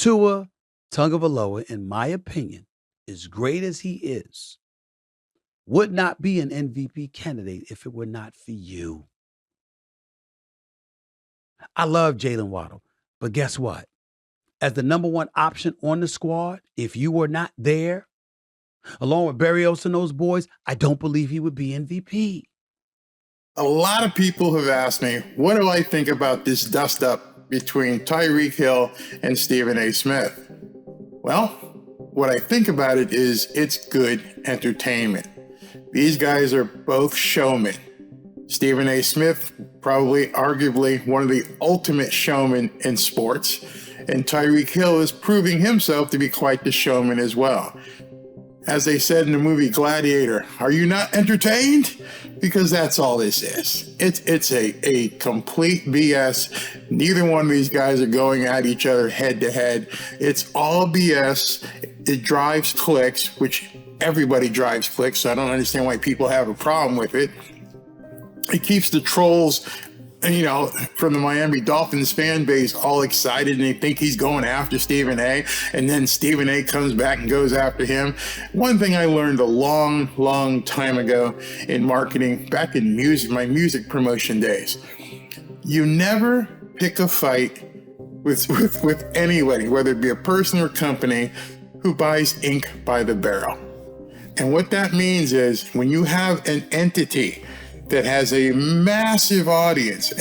Tua Tagovailoa, in my opinion, as great as he is, would not be an MVP candidate if it were not for you. I love Jalen Waddle, but guess what? As the number one option on the squad, if you were not there, along with Berrios and those boys, I don't believe he would be MVP. A lot of people have asked me, what do I think about this dust-up between Tyreek Hill and Stephen A. Smith? Well, what I think about it is it's good entertainment. These guys are both showmen. Stephen A. Smith, probably arguably one of the ultimate showmen in sports, and Tyreek Hill is proving himself to be quite the showman as well. As they said in the movie Gladiator, are you not entertained? Because that's all this is. It's a complete BS. Neither one of these guys are going at each other head to head. It's all BS. It drives clicks, which everybody drives clicks, so I don't understand why people have a problem with it. It keeps the trolls, from the Miami Dolphins fan base all excited, and they think he's going after Stephen A. And then Stephen A. comes back and goes after him. One thing I learned a long, long time ago in marketing, back in my music promotion days, you never pick a fight with anybody, whether it be a person or company, who buys ink by the barrel. And what that means is when you have an entity that has a massive audience,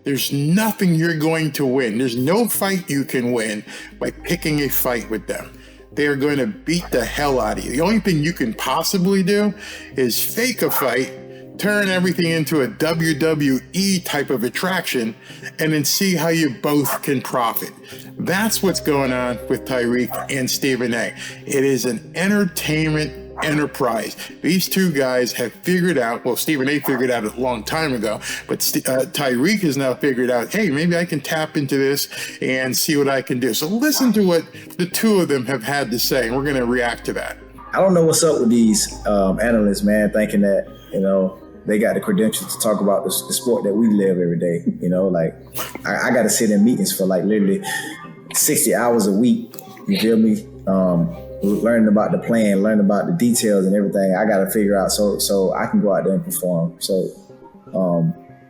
there's nothing you're going to win. There's no fight you can win by picking a fight with them. They are going to beat the hell out of you. The only thing you can possibly do is fake a fight, turn everything into a WWE type of attraction, and then see how you both can profit. That's what's going on with Tyreek and Stephen A. It is an entertainment enterprise. These two guys have figured out, well, Stephen A. figured out a long time ago, but Tyreek has now figured out, hey, maybe I can tap into this and see what I can do. So listen to what the two of them have had to say, and we're going to react to that. I don't know what's up with these analysts, man, thinking that, they got the credentials to talk about the sport that we live every day. I got to sit in meetings for literally 60 hours a week. You feel me? Learning about the plan, learning about the details and everything. I got to figure out so I can go out there and perform. So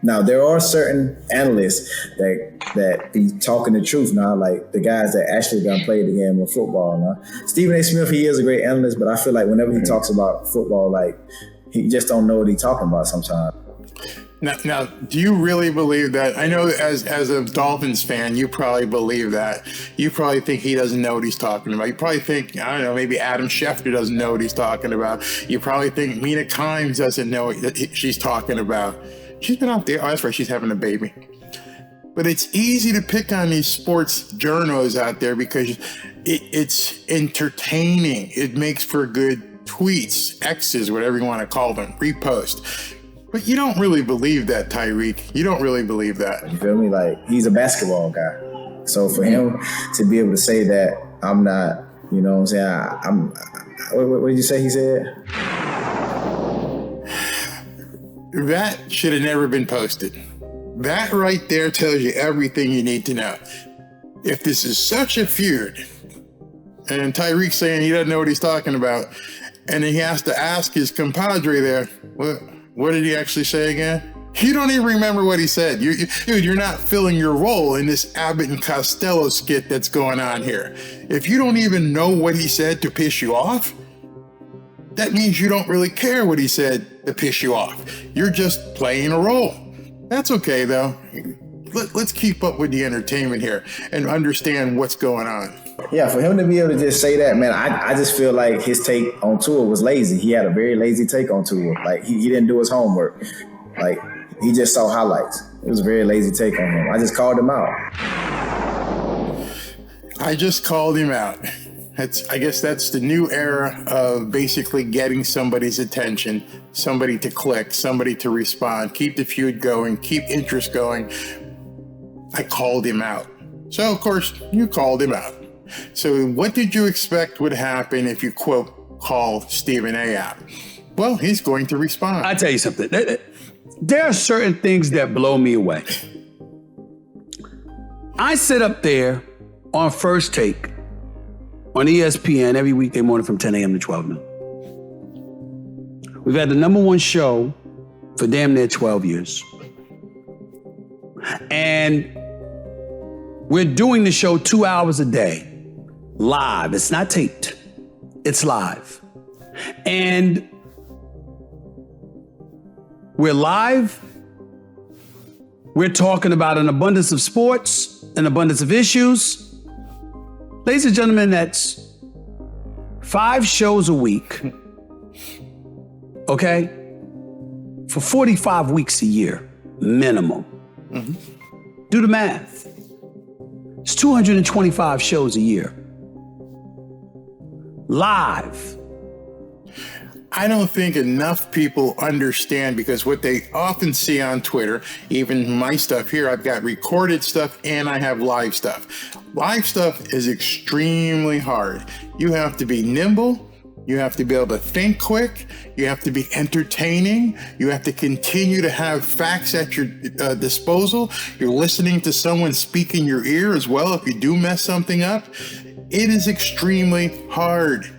now there are certain analysts that be talking the truth now, like the guys that actually done played the game of football now. Stephen A. Smith, he is a great analyst, but I feel like whenever he talks about football, he just don't know what he's talking about sometimes. Now, do you really believe that? I know as a Dolphins fan, you probably believe that. You probably think he doesn't know what he's talking about. You probably think, I don't know, maybe Adam Schefter doesn't know what he's talking about. You probably think Mina Kimes doesn't know what she's talking about. She's been out there. Oh, that's right, she's having a baby. But it's easy to pick on these sports journos out there because it's entertaining. It makes for good tweets, X's, whatever you want to call them, repost. But you don't really believe that, Tyreek. You don't really believe that. You feel me? He's a basketball guy. So for him to be able to say that I'm not, you know what I'm saying? What did you say he said? That should have never been posted. That right there tells you everything you need to know. If this is such a feud, and Tyreek saying he doesn't know what he's talking about, and then he has to ask his compadre there, what did he actually say again? You don't even remember what he said. You're not filling your role in this Abbott and Costello skit that's going on here. If you don't even know what he said to piss you off, that means you don't really care what he said to piss you off. You're just playing a role. That's okay, though. Let's keep up with the entertainment here and understand what's going on. Yeah, for him to be able to just say that, man, I just feel like his take on Tua was lazy. He had a very lazy take on Tua. He didn't do his homework. He just saw highlights. It was a very lazy take on him. I just called him out. I guess that's the new era of basically getting somebody's attention, somebody to click, somebody to respond, keep the feud going, keep interest going. I called him out. So, of course, you called him out. So what did you expect would happen if you, quote, call Stephen A. out? Well, he's going to respond. I tell you something. There are certain things that blow me away. I sit up there on First Take on ESPN every weekday morning from 10 a.m. to 12 noon. We've had the number one show for damn near 12 years. And we're doing the show 2 hours a day, live. It's not taped. It's live. And we're live. We're talking about an abundance of sports, an abundance of issues. Ladies and gentlemen, that's 5 shows a week, okay? For 45 weeks a year, minimum. Mm-hmm. Do the math. It's 225 shows a year. Live. I don't think enough people understand, because what they often see on Twitter, even my stuff here, I've got recorded stuff and I have live stuff. Live stuff is extremely hard. You have to be nimble. You have to be able to think quick. You have to be entertaining. You have to continue to have facts at your disposal. You're listening to someone speak in your ear as well if you do mess something up. It is extremely hard.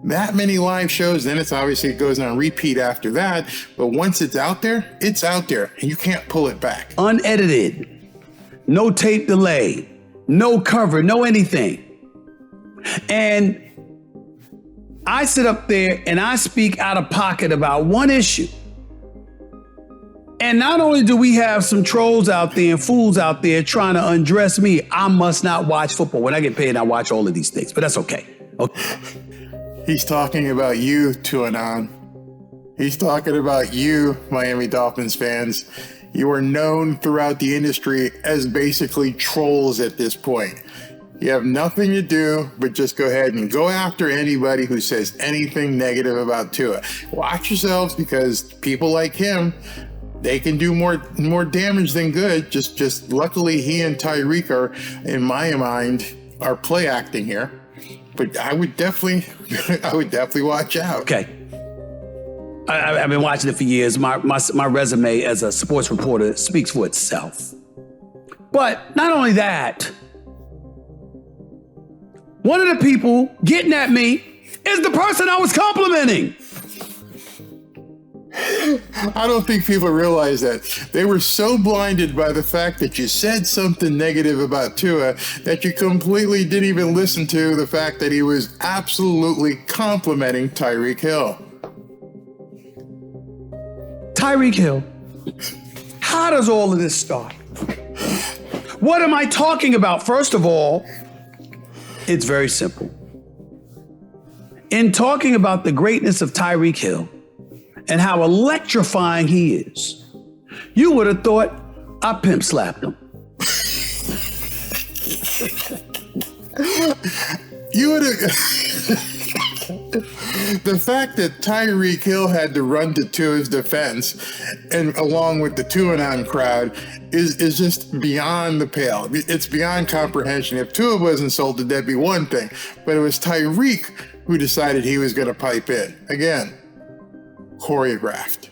That many live shows, then it goes on repeat after that. But once it's out there, and you can't pull it back. Unedited, no tape delay, no cover, no anything. And I sit up there and I speak out of pocket about one issue. And not only do we have some trolls out there and fools out there trying to undress me, I must not watch football. When I get paid, I watch all of these things, but that's okay. He's talking about you, Tua. He's talking about you, Miami Dolphins fans. You are known throughout the industry as basically trolls at this point. You have nothing to do but just go ahead and go after anybody who says anything negative about Tua. Watch yourselves, because people like him, they can do more damage than good. Just luckily he and Tyreek are, in my mind, are play acting here. But I would definitely watch out. Okay. I've been watching it for years. My resume as a sports reporter speaks for itself. But not only that, one of the people getting at me is the person I was complimenting. I don't think people realize that. They were so blinded by the fact that you said something negative about Tua that you completely didn't even listen to the fact that he was absolutely complimenting Tyreek Hill. Tyreek Hill, how does all of this start? What am I talking about? First of all, it's very simple. In talking about the greatness of Tyreek Hill and how electrifying he is, you would have thought I pimp slapped him. You would have. The fact that Tyreek Hill had to run to Tua's defense, and along with the Tuanon crowd, is just beyond the pale. It's beyond comprehension. If Tua was insulted, that'd be one thing. But it was Tyreek who decided he was going to pipe in. Again, choreographed.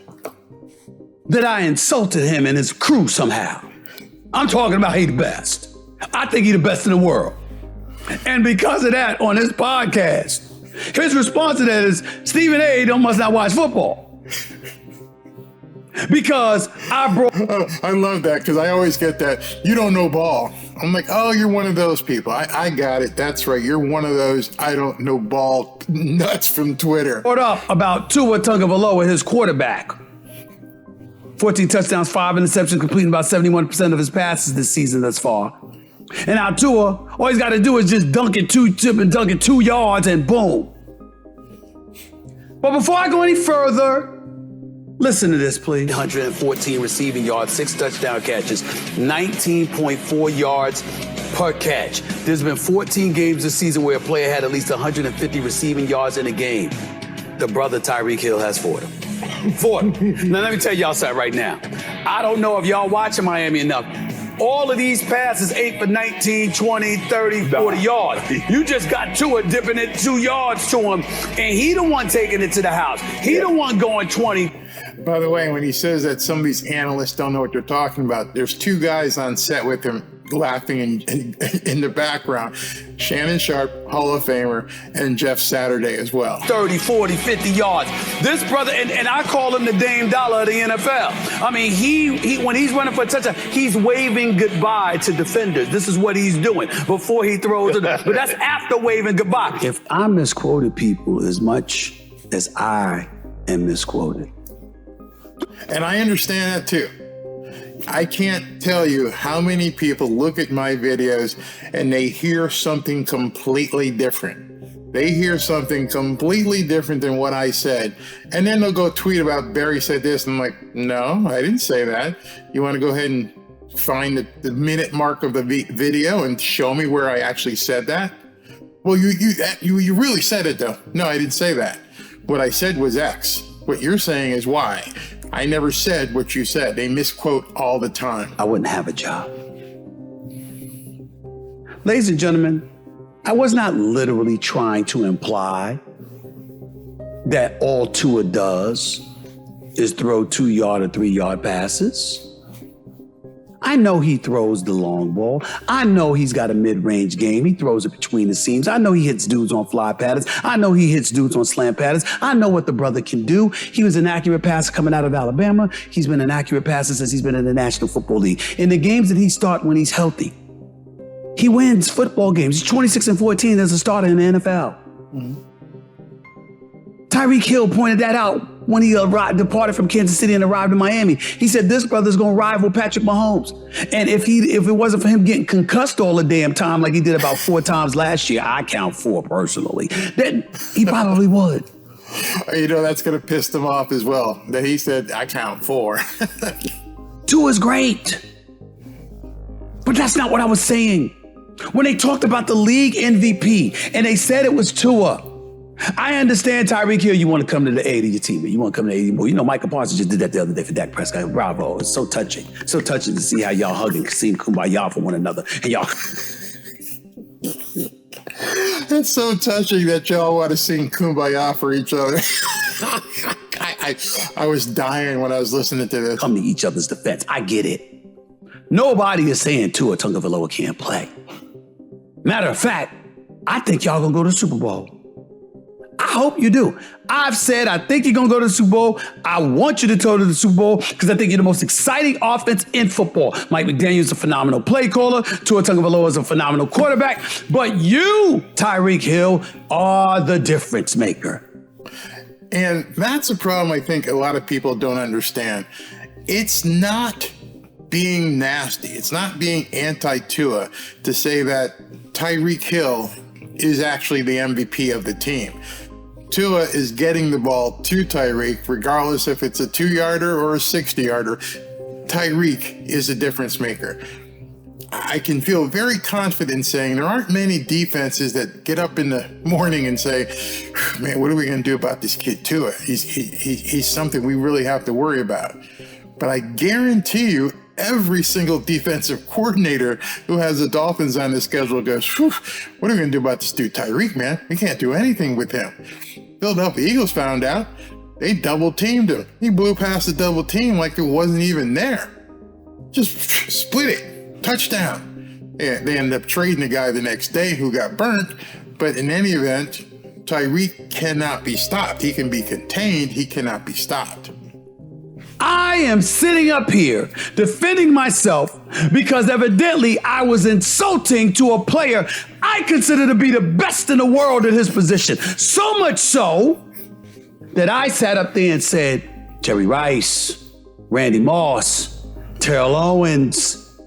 That I insulted him and his crew somehow. I'm talking about he the best. I think he the best in the world. And because of that, on his podcast, his response to that is, Stephen A. must not watch football. Because I brought... I love that, because I always get that, you don't know ball. I'm like, oh, you're one of those people. I got it. That's right. You're one of those I don't know ball nuts from Twitter. Brought up about Tua Tagovailoa, his quarterback. 14 touchdowns, 5 interceptions, completing about 71% of his passes this season thus far. And now Tua, all he's got to do is just dunk it 2 yards and boom. But before I go any further, listen to this, please. 114 receiving yards, 6 touchdown catches, 19.4 yards per catch. There's been 14 games this season where a player had at least 150 receiving yards in a game. The brother Tyreek Hill has 40. 40. Now let me tell y'all something right now. I don't know if y'all watching Miami enough. All of these passes, 8 for 19, 20, 30, 40 yards. You just got Tua dipping it 2 yards to him, and he the one taking it to the house. He the one going 20. By the way, when he says that some of these analysts don't know what they're talking about, there's 2 guys on set with him laughing in the background. Shannon Sharp, Hall of Famer, and Jeff Saturday as well. 30, 40, 50 yards. This brother, and I call him the Dame Dollar of the NFL. I mean, he when he's running for a touchdown, he's waving goodbye to defenders. This is what he's doing before he throws it. But that's after waving goodbye. If I misquoted people as much as I am misquoted. And I understand that too. I can't tell you how many people look at my videos and they hear something completely different. They hear something completely different than what I said. And then they'll go tweet about Barry said this. And I'm like, no, I didn't say that. You want to go ahead and find the minute mark of the video and show me where I actually said that? Well, you really said it though. No, I didn't say that. What I said was X. What you're saying is Y. I never said what you said. They misquote all the time. I wouldn't have a job. Ladies and gentlemen, I was not literally trying to imply that all Tua does is throw 2-yard or 3-yard passes. I know he throws the long ball. I know he's got a mid-range game. He throws it between the seams. I know he hits dudes on fly patterns. I know he hits dudes on slant patterns. I know what the brother can do. He was an accurate passer coming out of Alabama. He's been an accurate passer since he's been in the National Football League. In the games that he starts when he's healthy, he wins football games. He's 26-14 as a starter in the NFL. Mm-hmm. Tyreek Hill pointed that out when he departed from Kansas City and arrived in Miami. He said, this brother's going to rival Patrick Mahomes. And if it wasn't for him getting concussed all the damn time like he did about 4 times last year, I count 4 personally, then he probably would. You know, that's going to piss them off as well, that he said, I count 4. Tua's great. But that's not what I was saying. When they talked about the league MVP and they said it was Tua, I understand, Tyreek Hill, you want to come to the aid of your team. You want to come to the aid of your boy. You know, Michael Parsons just did that the other day for Dak Prescott. Bravo. It's so touching. So touching to see how y'all hug and sing kumbaya for one another. And y'all... It's so touching that y'all want to sing kumbaya for each other. I was dying when I was listening to this. Come to each other's defense. I get it. Nobody is saying Tua Tagovailoa can't play. Matter of fact, I think y'all going to go to the Super Bowl. I hope you do. I've said I think you're going to go to the Super Bowl. I want you to go to the Super Bowl because I think you're the most exciting offense in football. Mike McDaniel's a phenomenal play caller. Tua Tagovailoa is a phenomenal quarterback. But you, Tyreek Hill, are the difference maker. And that's a problem I think a lot of people don't understand. It's not being nasty. It's not being anti-Tua to say that Tyreek Hill is actually the MVP of the team. Tua is getting the ball to Tyreek, regardless if it's a 2-yarder or a 60-yarder. Tyreek is a difference maker. I can feel very confident saying there aren't many defenses that get up in the morning and say, man, what are we going to do about this kid Tua? He's something we really have to worry about. But I guarantee you, every single defensive coordinator who has the Dolphins on the schedule goes, what are we going to do about this dude Tyreek, man? We can't do anything with him. Philadelphia Eagles found out. They double teamed him. He blew past the double team like it wasn't even there. Just split it. Touchdown. Yeah, they ended up trading the guy the next day who got burnt. But in any event, Tyreek cannot be stopped. He can be contained. He cannot be stopped. I am sitting up here defending myself because evidently I was insulting to a player I consider to be the best in the world at his position. So much so that I sat up there and said, Jerry Rice, Randy Moss, Terrell Owens,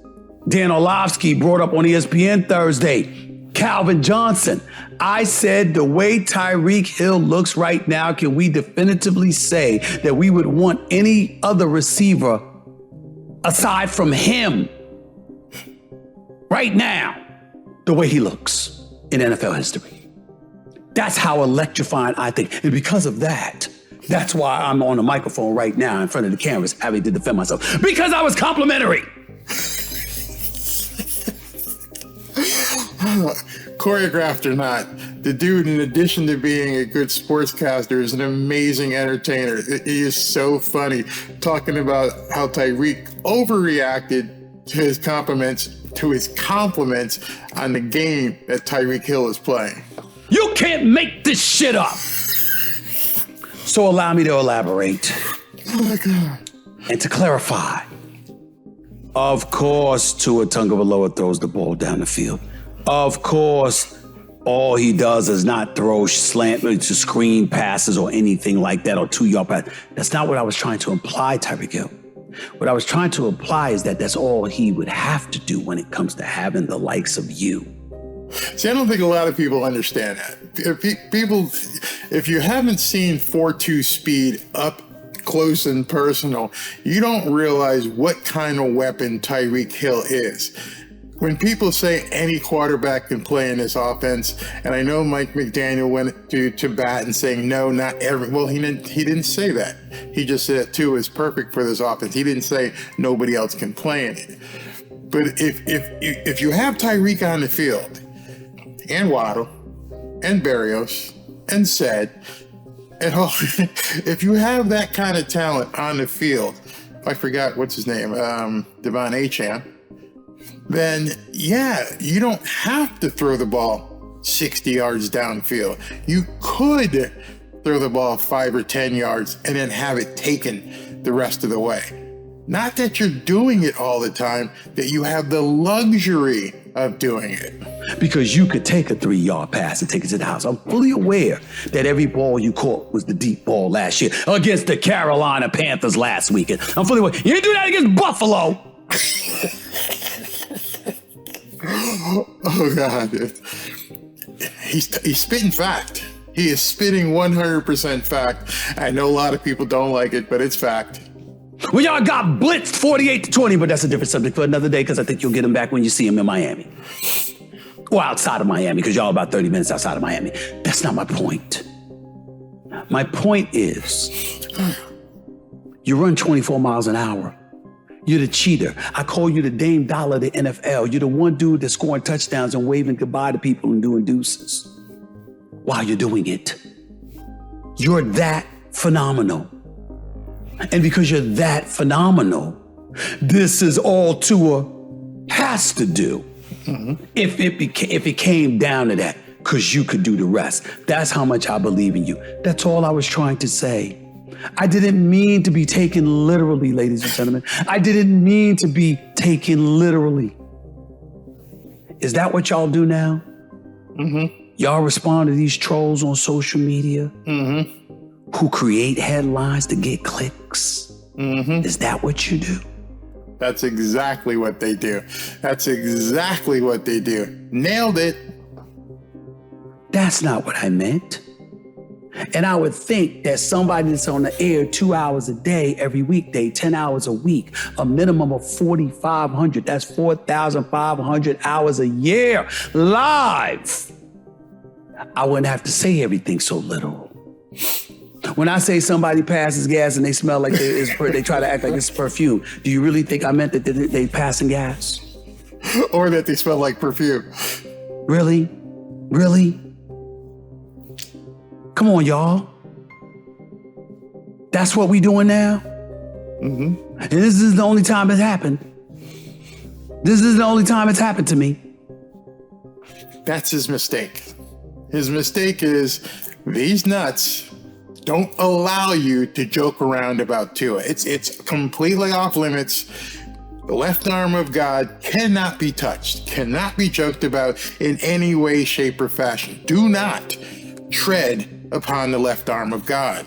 Dan Orlovsky brought up on ESPN Thursday, Calvin Johnson. I said the way Tyreek Hill looks right now, can we definitively say that we would want any other receiver aside from him right now, the way he looks in NFL history? That's how electrifying I think. And because of that, that's why I'm on the microphone right now in front of the cameras having to defend myself. Because I was complimentary. Choreographed or not, the dude, in addition to being a good sportscaster, is an amazing entertainer. He is so funny, talking about how Tyreek overreacted to his compliments to to his compliments on the game that Tyreek Hill is playing. You can't make this shit up. So allow me to elaborate. Oh my God. And to clarify. Of course, Tua Tagovailoa throws the ball down the field. Of course, all he does is not throw slant to screen passes or anything like that or 2-yard pass. That's not what I was trying to imply, Tyreek Hill. What I was trying to imply is that that's all he would have to do when it comes to having the likes of you. See, I don't think a lot of people understand that. If you haven't seen 4.2 speed up close and personal, you don't realize what kind of weapon Tyreek Hill is. When people say any quarterback can play in this offense, and I know Mike McDaniel went to bat and saying, no, not every, well, he didn't say that. He just said Tua is perfect for this offense. He didn't say nobody else can play in it. But if you have Tyreek on the field, and Waddle, and Berrios, and Said, and all, if you have that kind of talent on the field, I forgot what's his name, Devon Achane, then yeah, you don't have to throw the ball 60 yards downfield. You could throw the ball 5 or 10 yards and then have it taken the rest of the way. Not that you're doing it all the time, that you have the luxury of doing it. Because you could take a 3-yard pass and take it to the house. I'm fully aware that every ball you caught was the deep ball last year against the Carolina Panthers last weekend. I'm fully aware. You didn't do that against Buffalo. Oh, God. He's spitting fact. He is spitting 100% fact. I know a lot of people don't like it, but it's fact. Well, y'all got blitzed 48-20, but that's a different subject for another day because I think you'll get him back when you see him in Miami. Or outside of Miami, because y'all about 30 minutes outside of Miami. That's not my point. My point is, you run 24 miles an hour. You're the cheater. I call you the Dame Dollar of the NFL. You're the one dude that's scoring touchdowns and waving goodbye to people and doing deuces while you're doing it. You're that phenomenal. And because you're that phenomenal, this is all Tua has to do. Mm-hmm. If it came down to that, because you could do the rest. That's how much I believe in you. That's all I was trying to say. I didn't mean to be taken literally, ladies and gentlemen. I didn't mean to be taken literally. Is that what y'all do now? Mm-hmm. Y'all respond to these trolls on social media who create headlines to get clicks? Mm-hmm. Is that what you do? That's exactly what they do. That's exactly what they do. Nailed it. That's not what I meant. And I would think that somebody that's on the air 2 hours a day, every weekday, 10 hours a week, a minimum of 4,500, that's 4,500 hours a year, live. I wouldn't have to say everything so literal. When I say somebody passes gas and they smell like they try to act like it's perfume, do you really think I meant that they passing gas? Or that they smell like perfume? Really? Really? Come on, y'all. That's what we doing now? Mm-hmm. And this is the only time it happened. This is the only time it's happened to me. That's his mistake. His mistake is these nuts don't allow you to joke around about Tua. It's completely off limits. The left arm of God cannot be touched, cannot be joked about in any way, shape, or fashion. Do not tread upon the left arm of God.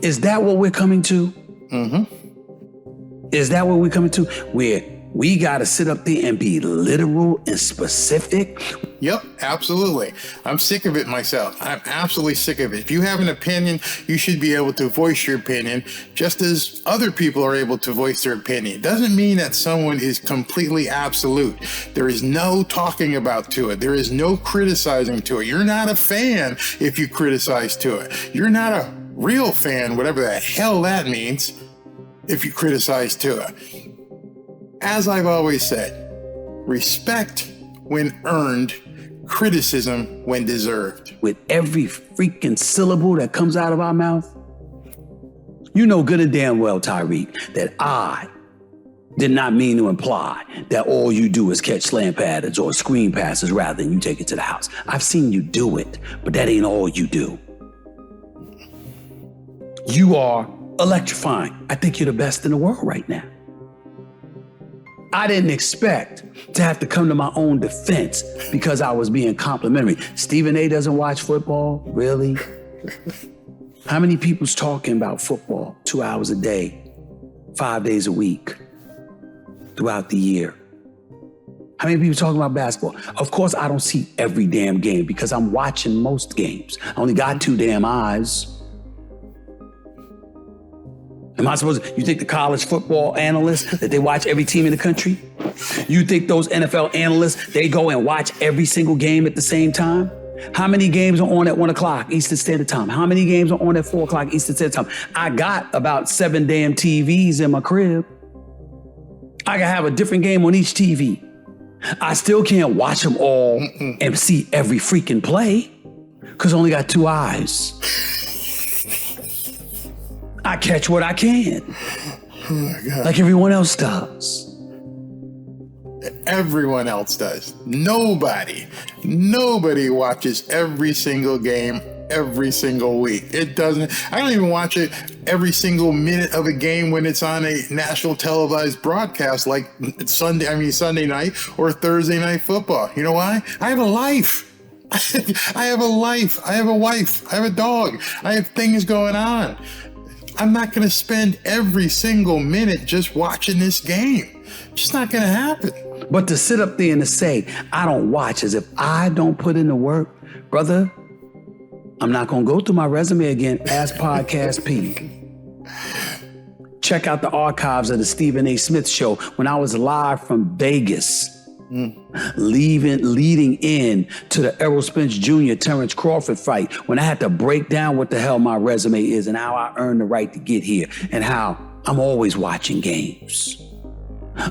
Is that what we're coming to? Mm-hmm. Is that what we're coming to? Where we got to sit up there and be literal and specific? Yep, absolutely. I'm sick of it myself. I'm absolutely sick of it. If you have an opinion, you should be able to voice your opinion just as other people are able to voice their opinion. It doesn't mean that someone is completely absolute. There is no talking about Tua. There is no criticizing Tua. You're not a fan if you criticize Tua. You're not a real fan, whatever the hell that means, if you criticize Tua. As I've always said, respect when earned, criticism when deserved. With every freaking syllable that comes out of our mouth, you know good and damn well, Tyreek, that I did not mean to imply that all you do is catch slant patterns or screen passes rather than you take it to the house. I've seen you do it, but that ain't all you do. You are electrifying. I think you're the best in the world right now. I didn't expect to have to come to my own defense because I was being complimentary. Stephen A. doesn't watch football? Really? How many people's talking about football 2 hours a day, 5 days a week, throughout the year? How many people talking about basketball? Of course, I don't see every damn game because I'm watching most games. I only got 2 damn eyes. Am I supposed to, you think the college football analysts, that they watch every team in the country? You think those NFL analysts, they go and watch every single game at the same time? How many games are on at 1 o'clock Eastern Standard Time? How many games are on at 4 o'clock Eastern Standard Time? I got about 7 damn TVs in my crib. I can have a different game on each TV. I still can't watch them all and see every freaking play because I only got 2 eyes. I catch what I can. Oh my God. Like everyone else does. Everyone else does. Nobody watches every single game every single week. It doesn't. I don't even watch it every single minute of a game when it's on a national televised broadcast like Sunday night or Thursday night football. You know why? I have a life. I have a life. I have a wife. I have a dog. I have things going on. I'm not going to spend every single minute just watching this game. It's just not going to happen. But to sit up there and to say, I don't watch, as if I don't put in the work, brother, I'm not going to go through my resume again. Ask Podcast P. Check out the archives of the Stephen A. Smith Show when I was live from Vegas, leading in to the Errol Spence Jr. Terrence Crawford fight, when I had to break down what the hell my resume is and how I earned the right to get here and how I'm always watching games.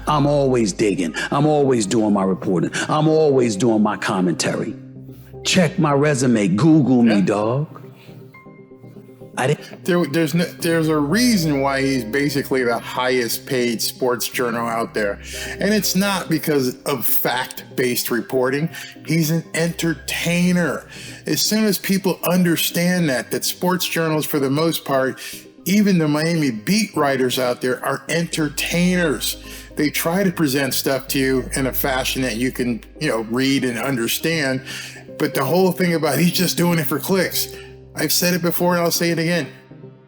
I'm always digging. I'm always doing my reporting. I'm always doing my commentary. Check my resume. Google me, dog. There's a reason why he's basically the highest paid sports journal out there. And it's not because of fact-based reporting. He's an entertainer. As soon as people understand that sports journals, for the most part, even the Miami beat writers out there, are entertainers. They try to present stuff to you in a fashion that you can, read and understand. But the whole thing about he's just doing it for clicks. I've said it before and I'll say it again.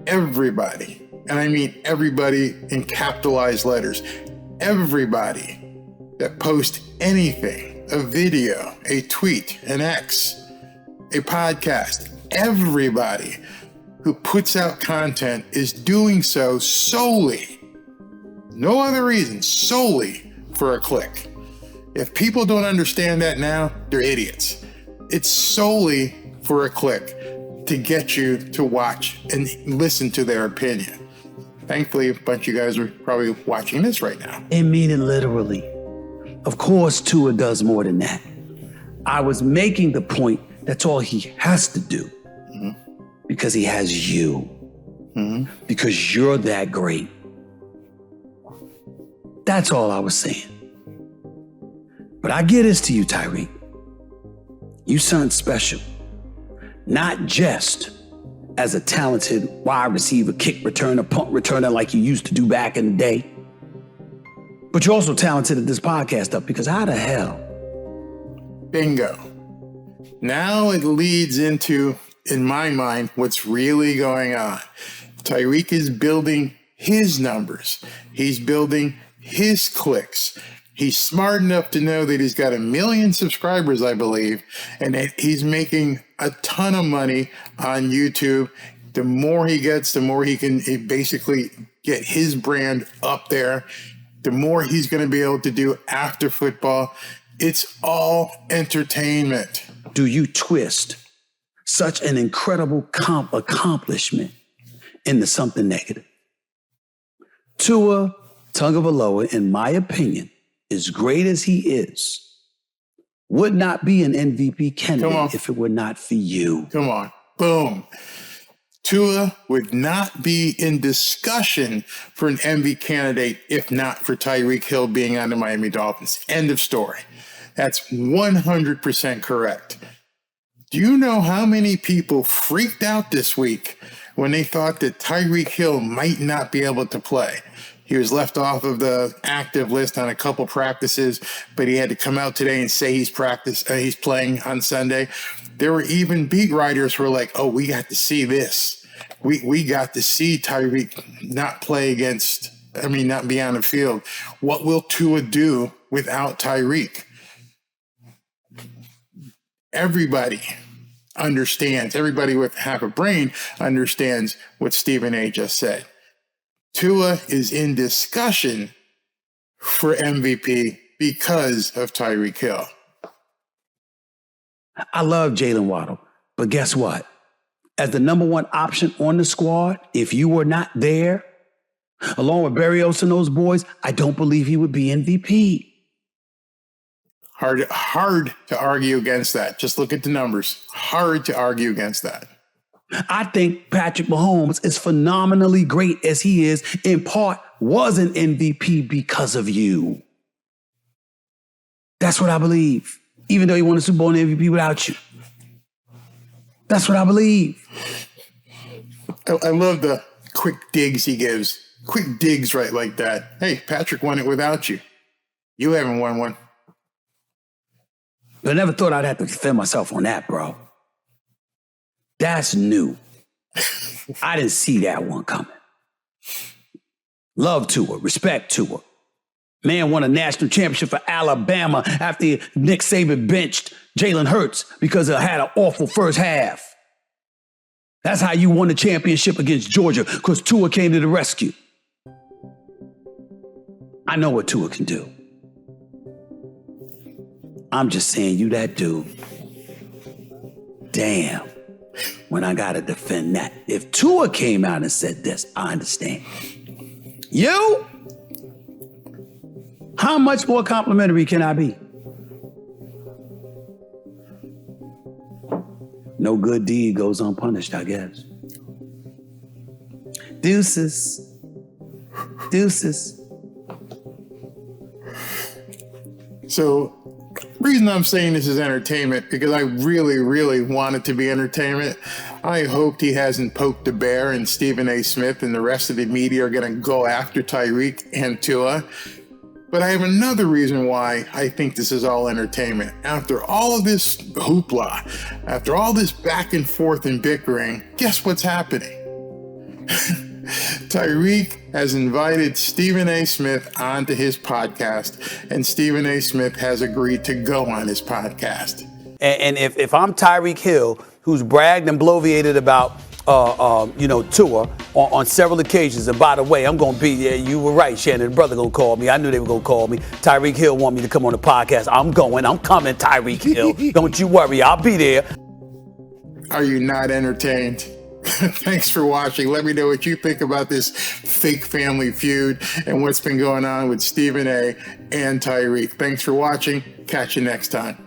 Everybody, and I mean everybody in capitalized letters, everybody that posts anything, a video, a tweet, an X, a podcast, everybody who puts out content is doing so solely, no other reason, solely for a click. If people don't understand that now, they're idiots. It's solely for a click to get you to watch and listen to their opinion. Thankfully, a bunch of you guys are probably watching this right now. And mean it literally. Of course, Tua does more than that. I was making the point that's all he has to do because he has you. Because you're that great. That's all I was saying. But I get this to you, Tyreek. You something special. Not just as a talented wide receiver, kick returner, punt returner like you used to do back in the day, but you're also talented at this podcast stuff, because how the hell? Bingo. Now it leads into, in my mind, what's really going on. Tyreek is building his numbers. He's building his clicks. He's smart enough to know that he's got 1 million subscribers, I believe, and that he's making a ton of money on YouTube. The more he gets, the more he can basically get his brand up there, the more he's going to be able to do after football. It's all entertainment. Do you twist such an incredible accomplishment into something negative? Tua Tagovailoa, in my opinion, as great as he is, would not be an MVP candidate if it were not for you. Come on. Boom. Tua would not be in discussion for an MVP candidate if not for Tyreek Hill being on the Miami Dolphins. End of story. That's 100% correct. Do you know how many people freaked out this week when they thought that Tyreek Hill might not be able to play? He was left off of the active list on a couple practices, but he had to come out today and say he's playing on Sunday. There were even beat writers who were like, oh, we got to see this. We got to see Tyreek not be on the field. What will Tua do without Tyreek? Everybody understands, everybody with half a brain understands what Stephen A just said. Tua is in discussion for MVP because of Tyreek Hill. I love Jalen Waddle, but guess what? As the number one option on the squad, if you were not there, along with Berrios and those boys, I don't believe he would be MVP. Hard to argue against that. Just look at the numbers. Hard to argue against that. I think Patrick Mahomes, as phenomenally great as he is, in part was an MVP because of you. That's what I believe. Even though he won the Super Bowl and MVP without you. That's what I believe. I love the quick digs he gives. Quick digs right like that. Hey, Patrick won it without you. You haven't won one. I never thought I'd have to defend myself on that, bro. That's new. I didn't see that one coming. Love Tua, respect Tua. Man won a national championship for Alabama after Nick Saban benched Jalen Hurts because it had an awful first half. That's how you won the championship against Georgia, because Tua came to the rescue. I know what Tua can do. I'm just saying, you that dude. Damn. When I gotta defend that. If Tua came out and said this, I understand. You? How much more complimentary can I be? No good deed goes unpunished, I guess. Deuces. Deuces. So, the reason I'm saying this is entertainment, because I really, really want it to be entertainment. I hoped he hasn't poked the bear and Stephen A. Smith and the rest of the media are going to go after Tyreek and Tua. But I have another reason why I think this is all entertainment. After all of this hoopla, after all this back and forth and bickering, guess what's happening? Tyreek has invited Stephen A. Smith onto his podcast, and Stephen A. Smith has agreed to go on his podcast. And if I'm Tyreek Hill, who's bragged and bloviated about Tua on several occasions, and by the way, I'm going to be there. You were right, Shannon. The brother going to call me. I knew they were going to call me. Tyreek Hill want me to come on the podcast. I'm coming, Tyreek Hill. Don't you worry. I'll be there. Are you not entertained? Thanks for watching. Let me know what you think about this fake family feud and what's been going on with Stephen A. and Tyreek. Thanks for watching. Catch you next time.